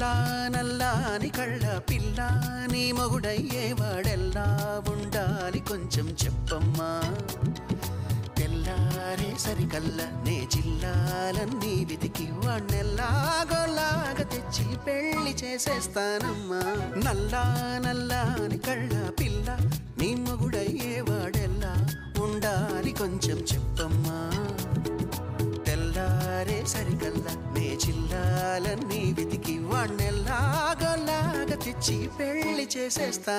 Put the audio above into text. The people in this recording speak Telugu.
నల్లా నల్లాని కళ్ళ పిల్ల నీ మొగుడయ్యేవాడెల్లా ఉండాలి కొంచెం చెప్పమ్మా తెల్లారే సరికల్ల నే జిల్లాలన్నీ వెతికి వాణ్ణెల్లాగోలాగా తెచ్చి పెళ్లి చేసేస్తానమ్మా నల్లా నల్లాని కళ్ళ పిల్ల నీ మొగుడయ్యేవాడెల్లా ఉండాలి కొంచెం చెప్పమ్మా తెల్లారే సరికల్ల నే జిల్లాలన్నీ వెతికి వాణ్ణెల్లాగోలాగా తెచ్చి పెళ్లి చేసేస్తా